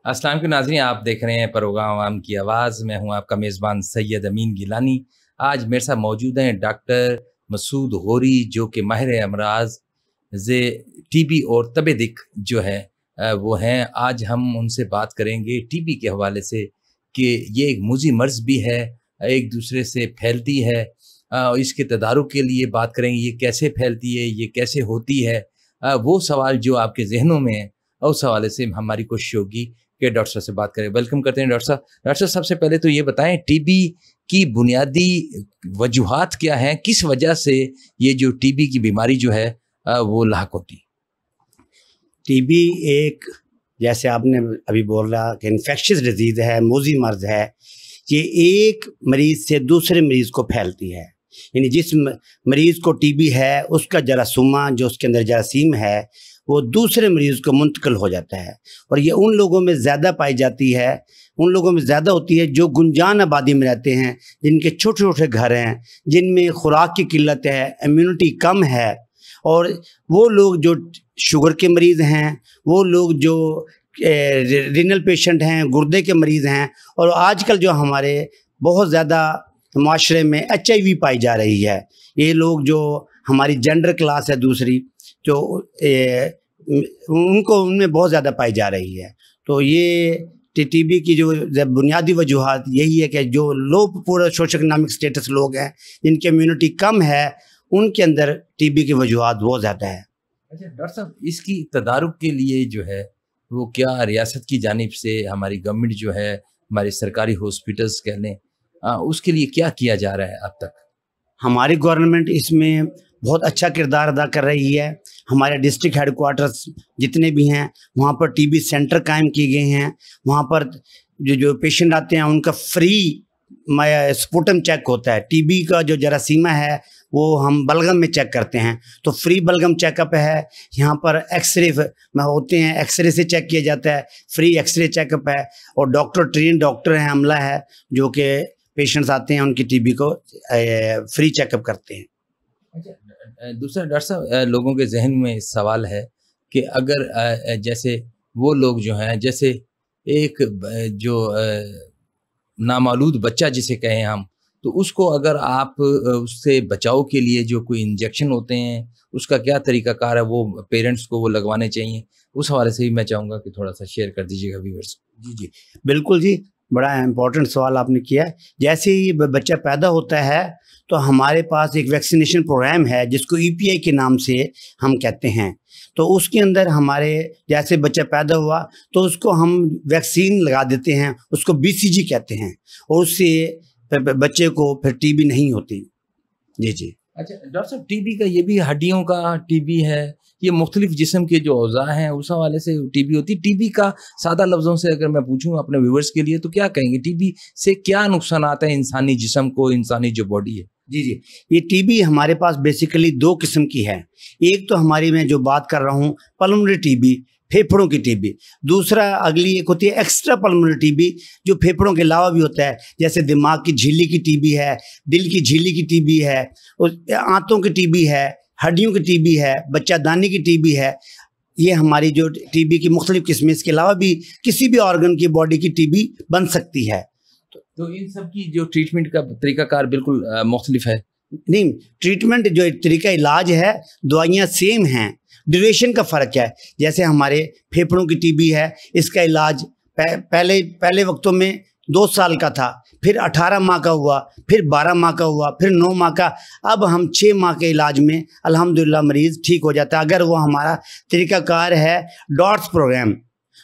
अस्सलाम के नाज़रीन, आप देख रहे हैं प्रोग्राम आवाम की आवाज़। मैं हूं आपका मेज़बान सैयद अमीन गिलानी। आज मेरे साथ मौजूद हैं डॉक्टर मसूद गौरी, जो कि माहिर अमराज जे टीबी और तबे दिक जो है वो हैं। आज हम उनसे बात करेंगे टीबी के हवाले से कि ये एक मुज़ी मर्ज़ भी है, एक दूसरे से फैलती है। इसके तदारुक के लिए बात करेंगे, ये कैसे फैलती है, ये कैसे होती है। वो सवाल जो आपके जहनों में है, उस हवाले से हमारी कोशिश होगी कि डॉक्टर साहब से बात करें। वेलकम करते हैं डॉक्टर साहब। डॉक्टर साहब, सबसे पहले तो ये बताएं, टीबी की बुनियादी वजूहात क्या हैं, किस वजह से ये जो टीबी की बीमारी जो है वो लाक होती? टीबी एक, जैसे आपने अभी बोल रहा कि इन्फेक्शियस डिजीज़ है, मोजी मर्ज है। ये एक मरीज़ से दूसरे मरीज़ को फैलती है। यानी जिस मरीज़ को टीबी है उसका जरासीमा, जो उसके अंदर जरासीम है, वो दूसरे मरीज़ को मुंतकिल हो जाता है। और ये उन लोगों में ज़्यादा पाई जाती है, उन लोगों में ज़्यादा होती है जो गुंजान आबादी में रहते हैं, जिनके छोटे छोटे घर हैं, जिनमें खुराक की किल्लत है, इम्यूनिटी कम है। और वो लोग जो शुगर के मरीज़ हैं, वो लोग जो रीनल पेशेंट हैं, गुर्दे के मरीज़ हैं, और आजकल जो हमारे बहुत ज़्यादा माशरे में HIV पाई जा रही है। ये लोग जो हमारी जेंडर क्लास है दूसरी, जो उनमें बहुत ज़्यादा पाई जा रही है। तो ये टीबी की जो बुनियादी वजूहात यही है कि जो लो पूरा सोशल इकोनॉमिक स्टेटस लोग हैं, जिनकी इम्यूनिटी कम है, उनके अंदर टीबी की वजूहात बहुत ज़्यादा है। अच्छा डॉक्टर साहब, इसकी तदारुक के लिए जो है वो क्या रियासत की जानिब से, हमारी गवर्नमेंट जो है, हमारे सरकारी हॉस्पिटल्स कह लें, उसके लिए क्या किया जा रहा है अब तक? हमारी गवर्नमेंट इसमें बहुत अच्छा किरदार अदा कर रही है। हमारे डिस्ट्रिक्ट हेडक्वार्टर्स जितने भी हैं, वहाँ पर टीबी सेंटर कायम किए गए हैं। वहाँ पर जो पेशेंट आते हैं उनका फ्री स्पुटम चेक होता है। टीबी का जो जरासीमा है वो हम बलगम में चेक करते हैं, तो फ्री बलगम चेकअप है। यहाँ पर एक्सरे में होते हैं, एक्सरे से चेक किया जाता है, फ्री एक्सरे चेकअप है। और ट्रेन डॉक्टर हैं, अमला है, जो कि पेशेंट्स आते हैं उनकी टीबी को फ्री चेकअप करते हैं। अच्छा, दूसरा डॉक्टर साहब, लोगों के जहन में सवाल है कि अगर जैसे वो लोग जो हैं, जैसे एक जो नामालूद बच्चा जिसे कहें हम, तो उसको अगर आप उससे बचाव के लिए जो कोई इंजेक्शन होते हैं, उसका क्या तरीकाकार है, वो पेरेंट्स को वो लगवाने चाहिए? उस हवाले से भी मैं चाहूँगा कि थोड़ा सा शेयर कर दीजिएगा व्यूअर्स। जी, बिल्कुल जी, बड़ा इम्पोर्टेंट सवाल आपने किया है। जैसे ही बच्चा पैदा होता है तो हमारे पास एक वैक्सीनेशन प्रोग्राम है जिसको EPI के नाम से हम कहते हैं। तो उसके अंदर हमारे जैसे बच्चा पैदा हुआ तो उसको हम वैक्सीन लगा देते हैं, उसको BCG कहते हैं, और उससे बच्चे को फिर टीबी नहीं होती। जी। अच्छा डॉक्टर साहब, टीबी का ये भी हड्डियों का टीबी है, ये मुख्तलिफ जिस्म के जो औज़ा हैं उस हवाले से टीबी होती है। टीबी का सादा लफ्ज़ों से अगर मैं पूछूं अपने व्यूवर्स के लिए, तो क्या कहेंगे, टीबी से क्या नुकसान आता है इंसानी जिस्म को, इंसानी जो बॉडी है? जी, ये टीबी हमारे पास बेसिकली दो किस्म की है। एक तो हमारी मैं जो बात कर रहा हूँ पल्मोनरी टीबी, फेफड़ों की टीबी। दूसरा अगली एक होती है एक्स्ट्रा पल्मोनरी टीबी, जो फेफड़ों के अलावा भी होता है, जैसे दिमाग की झिल्ली की टीबी है, दिल की झिल्ली की टीबी है, आंतों की टीबी है, हड्डियों की टीबी है, बच्चादानी की टीबी है। ये हमारी जो टीबी की मुख्तलिफ किस्में, इसके अलावा भी किसी भी ऑर्गन की बॉडी की टीबी बन सकती है। तो इन सब की जो ट्रीटमेंट का तरीकाकार बिल्कुल मुख्तलिफ है? नहीं, ट्रीटमेंट जो तरीका इलाज है, दवाइयाँ सेम हैं, ड्यूरेशन का फ़र्क है। जैसे हमारे फेफड़ों की टीबी है, इसका इलाज पहले वक्तों में 2 साल का था, फिर 18 माह का हुआ, फिर 12 माह का हुआ, फिर 9 माह का। अब हम 6 माह के इलाज में अल्हम्दुलिल्लाह मरीज़ ठीक हो जाता है, अगर वो हमारा तरीक़ाकार है डॉट्स प्रोग्राम।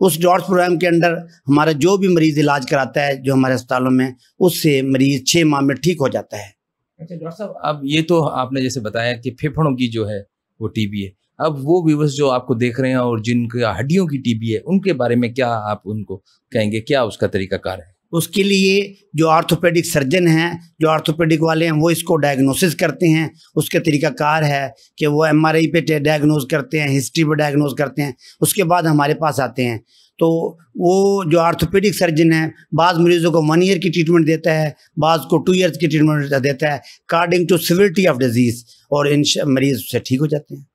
उस डॉट्स प्रोग्राम के अंडर हमारा जो भी मरीज़ इलाज कराता है जो हमारे अस्पतालों में, उससे मरीज़ 6 माह में ठीक हो जाता है। अच्छा डॉक्टर साहब, अब ये तो आपने जैसे बताया कि फेफड़ों की जो है वो टीबी है। अब वो व्यूअर्स जो आपको देख रहे हैं और जिनकी हड्डियों की टीबी है, उनके बारे में क्या आप उनको कहेंगे, क्या उसका तरीकाकार है? उसके लिए जो आर्थोपेडिक सर्जन हैं, जो आर्थोपेडिक वाले हैं, वो इसको डायग्नोसिस करते हैं। उसके तरीकाकार है कि वो MRI पे डायग्नोज करते हैं, हिस्ट्री पे डायग्नोज करते हैं, उसके बाद हमारे पास आते हैं। तो वो जो आर्थोपेडिक सर्जन है, बाज़ मरीज़ों को 1 ईयर की ट्रीटमेंट देता है, बाज़ को 2 ईयर्स की ट्रीटमेंट देता है, according to severity of disease, और इन मरीज़ से ठीक हो जाते हैं।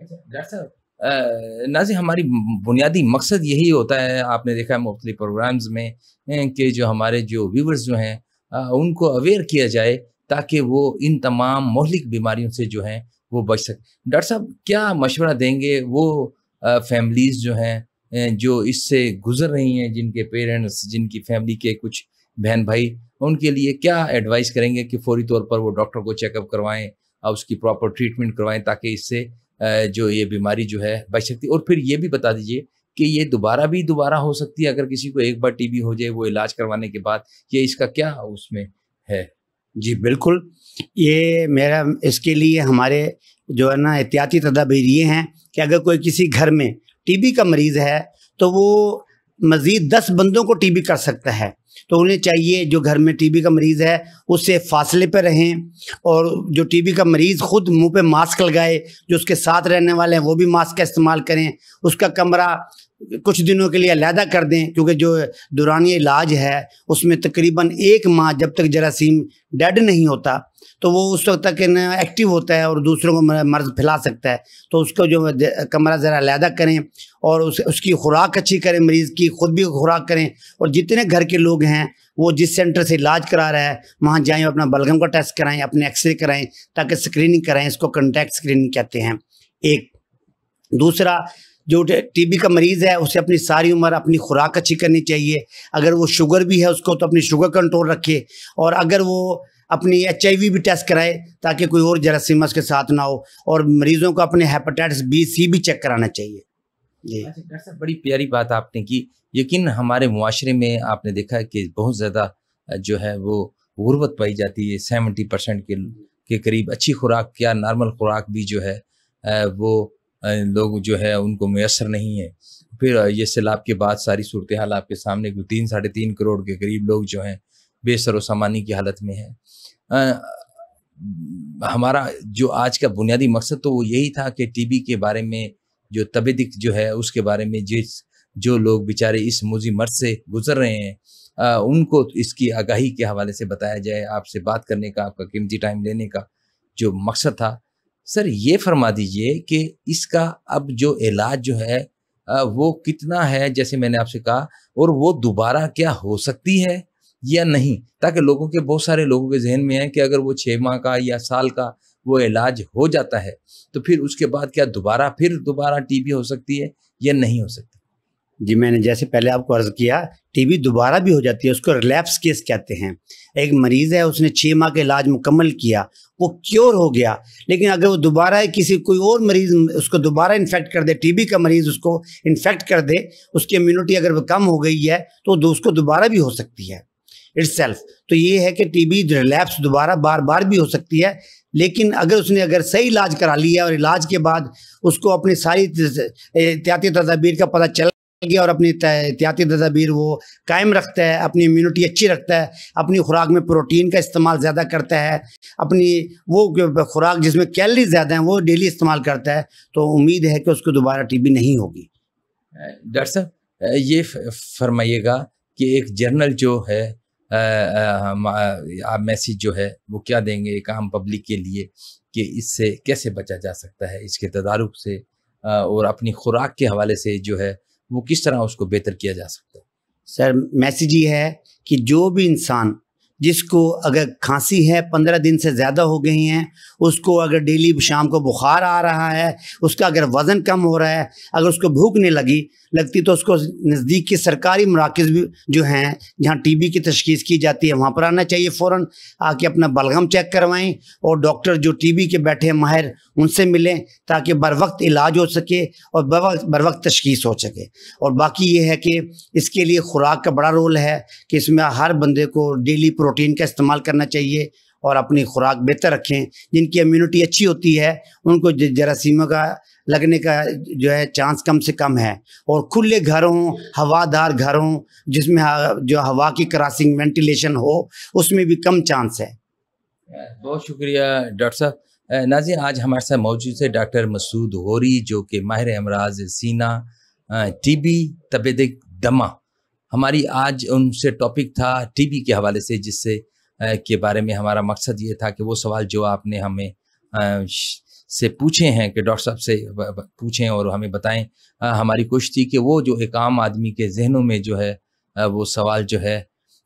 अच्छा डॉक्टर साहब, नाज़िर हमारी बुनियादी मकसद यही होता है, आपने देखा है मुख्तलिफ प्रोग्राम्स में कि जो हमारे जो व्यूवर्स जो हैं उनको अवेयर किया जाए ताकि वो इन तमाम मोहलिक बीमारियों से जो हैं वो बच सकें। डॉक्टर साहब क्या मशवरा देंगे वो फैमिलीज़ जो हैं जो इससे गुज़र रही हैं, जिनके पेरेंट्स, जिनकी फैमिली के कुछ बहन भाई, उनके लिए क्या एडवाइस करेंगे कि फ़ौरी तौर पर वो डॉक्टर को चेकअप करवाएँ और उसकी प्रॉपर ट्रीटमेंट करवाएँ ताकि इससे जो ये बीमारी जो है बच सकती है? और फिर ये भी बता दीजिए कि ये दोबारा हो सकती है अगर किसी को एक बार टीबी हो जाए वो इलाज करवाने के बाद, ये इसका क्या उसमें है? जी बिल्कुल, ये मेरा इसके लिए हमारे जो है ना एहतियाती तदाबीर ये हैं कि अगर कोई किसी घर में टीबी का मरीज़ है तो वो मज़ीद 10 बंदों को टीबी कर सकता है। तो उन्हें चाहिए जो घर में टीबी का मरीज़ है उससे फासले पर रहें, और जो टीबी का मरीज़ ख़ुद मुंह पे मास्क लगाए, जो उसके साथ रहने वाले हैं वो भी मास्क का इस्तेमाल करें, उसका कमरा कुछ दिनों के लिए अलहदा कर दें, क्योंकि जो दौरानी इलाज है उसमें तकरीबन 1 माह जब तक जरासीम डेड नहीं होता तो वो उस वक्त तक एक्टिव होता है और दूसरों को मर्ज़ फैला सकता है। तो उसको जो कमरा ज़रा अलहदा करें और उसकी खुराक अच्छी करें, मरीज़ की ख़ुद भी खुराक करें, और जितने घर के लोग हैं वो जिस सेंटर से इलाज करा रहा है वहाँ जाएँ, अपना बलगम का टेस्ट कराएँ, अपने एक्सरे कराएँ ताकि स्क्रीनिंग कराएँ, इसको कॉन्टैक्ट स्क्रीनिंग कहते हैं। एक दूसरा, जो टीबी का मरीज़ है उसे अपनी सारी उम्र अपनी खुराक अच्छी करनी चाहिए। अगर वो शुगर भी है उसको तो अपनी शुगर कंट्रोल रखे, और अगर वो अपनी HIV भी टेस्ट कराए ताकि कोई और जरासीम के साथ ना हो, और मरीज़ों को अपने हेपेटाइटिस B, C भी चेक कराना चाहिए। जी अच्छा डॉक्टर साहब, बड़ी प्यारी बात आपने की। यकीन हमारे मुआशरे में आपने देखा है कि बहुत ज़्यादा जो है वो गुर्बत पाई जाती है। 70% के करीब अच्छी खुराक या नॉर्मल खुराक भी जो है वो लोग जो है उनको मैसर नहीं है। फिर ये सैलाब के बाद सारी सूरत हाल आपके सामने, 3 साढ़े 3 करोड़ के करीब लोग जो हैं बेसर व सामानी की हालत में हैं। हमारा जो आज का बुनियादी मकसद तो वो यही था कि टीबी के बारे में जो तबीयत जो है उसके बारे में जो लोग बेचारे इस मुज़ी मर्ज़ से गुजर रहे हैं उनको इसकी आगाही के हवाले से बताया जाए। आपसे बात करने का, आपका कीमती टाइम लेने का जो मकसद था। सर ये फरमा दीजिए कि इसका अब जो इलाज जो है वो कितना है, जैसे मैंने आपसे कहा, और वो दोबारा क्या हो सकती है या नहीं, ताकि लोगों के, बहुत सारे लोगों के जहन में है कि अगर वो 6 माह का या साल का वो इलाज हो जाता है तो फिर उसके बाद क्या दोबारा टीबी हो सकती है या नहीं हो सकती? जी, मैंने जैसे पहले आपको अर्ज़ किया, टीबी दोबारा भी हो जाती है, उसको रिलैप्स केस कहते हैं। एक मरीज़ है उसने 6 माह का इलाज मुकम्मल किया, वो क्योर हो गया, लेकिन अगर वो दोबारा किसी कोई और मरीज़ उसको दोबारा इन्फेक्ट कर दे, टीबी का मरीज़ उसको इन्फेक्ट कर दे, उसकी इम्यूनिटी अगर कम हो गई है तो उसको दोबारा भी हो सकती है इटसेल्फ। तो ये है कि टीबी रिलैप्स दोबारा बार भी हो सकती है, लेकिन अगर सही इलाज करा लिया और इलाज के बाद उसको अपनी सारी एहतियाती तदाबीर का पता चल गया और अपनी एहतियाती तदाबीर वो कायम रखता है, अपनी इम्यूनिटी अच्छी रखता है, अपनी खुराक में प्रोटीन का इस्तेमाल ज़्यादा करता है, अपनी वो खुराक जिसमें कैलोरी ज़्यादा हैं वो डेली इस्तेमाल करता है, तो उम्मीद है कि उसको दोबारा टीबी नहीं होगी। डॉक्टर साहब ये फरमाइएगा कि एक जर्नल जो है आप मैसेज जो है वो क्या देंगे एक आम पब्लिक के लिए कि इससे कैसे बचा जा सकता है, इसके तदारुक से और अपनी खुराक के हवाले से जो है वो किस तरह उसको बेहतर किया जा सकता है? सर मैसेज ये है कि जो भी इंसान जिसको अगर खांसी है 15 दिन से ज़्यादा हो गई हैं, उसको अगर डेली शाम को बुखार आ रहा है, उसका अगर वज़न कम हो रहा है, अगर उसको भूख नहीं लगती तो उसको नज़दीक के सरकारी मराकज़ भी जो हैं जहाँ टीबी की तशख़ीस की जाती है वहाँ पर आना चाहिए। फ़ौरन आके अपना बलगम चेक करवाएं और डॉक्टर जो टीबी के बैठे हैं माहिर उनसे मिलें ताकि बर वक्त इलाज हो सके और बर वक्त तशख़ीस हो सके। और बाकी ये है कि इसके लिए खुराक का बड़ा रोल है कि इसमें हर बंदे को डेली प्रोटीन का इस्तेमाल करना चाहिए और अपनी खुराक बेहतर रखें। जिनकी इम्यूनिटी अच्छी होती है उनको जरासीमों का लगने का जो है चांस कम से कम है, और खुले घर हों, हवादार घर हों जिसमें जो हवा की क्रॉसिंग वेंटिलेशन हो उसमें भी कम चांस है। बहुत शुक्रिया डॉक्टर साहब। नाज़रीन आज हमारे साथ मौजूद है डॉक्टर मसूद गौरी जो कि माहिर अमराज सीना, टीबी, तबीयत दमा। हमारी आज उनसे टॉपिक था टीबी के हवाले से, जिससे के बारे में हमारा मकसद ये था कि वो सवाल जो आपने हमें से पूछे हैं कि डॉक्टर साहब से पूछें और हमें बताएं। हमारी कोशिश थी कि वो जो एक आम आदमी के जहनों में जो है वो सवाल जो है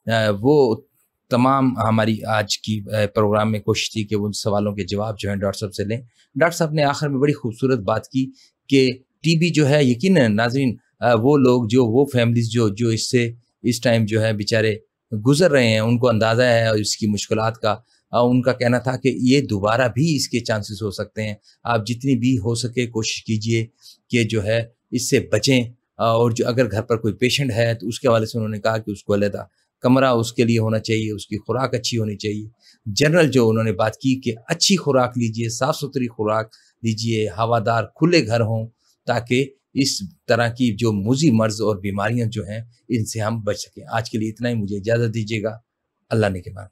वो तमाम हमारी आज की प्रोग्राम में कोशिश थी कि उन सवालों के जवाब जो हैं डॉक्टर साहब से लें। डॉक्टर साहब ने आखिर में बड़ी खूबसूरत बात की कि टीबी जो है, यकीनन नाज़रीन, वो लोग जो वो फैमिलीज़ जो इससे इस टाइम जो है बेचारे गुजर रहे हैं, उनको अंदाज़ा है और इसकी मुश्किलात का। उनका कहना था कि ये दोबारा भी इसके चांसेस हो सकते हैं। आप जितनी भी हो सके कोशिश कीजिए कि जो है इससे बचें। और जो अगर घर पर कोई पेशेंट है तो उसके हवाले से उन्होंने कहा कि उसको अलग कमरा उसके लिए होना चाहिए, उसकी खुराक अच्छी होनी चाहिए। जनरल जो उन्होंने बात की कि अच्छी खुराक लीजिए, साफ़ सुथरी खुराक लीजिए, हवादार खुले घर हों, ताकि इस तरह की जो मूजी मर्ज़ और बीमारियां जो हैं इनसे हम बच सकें। आज के लिए इतना ही, मुझे इजाज़त दीजिएगा। अल्लाह ने के बाद।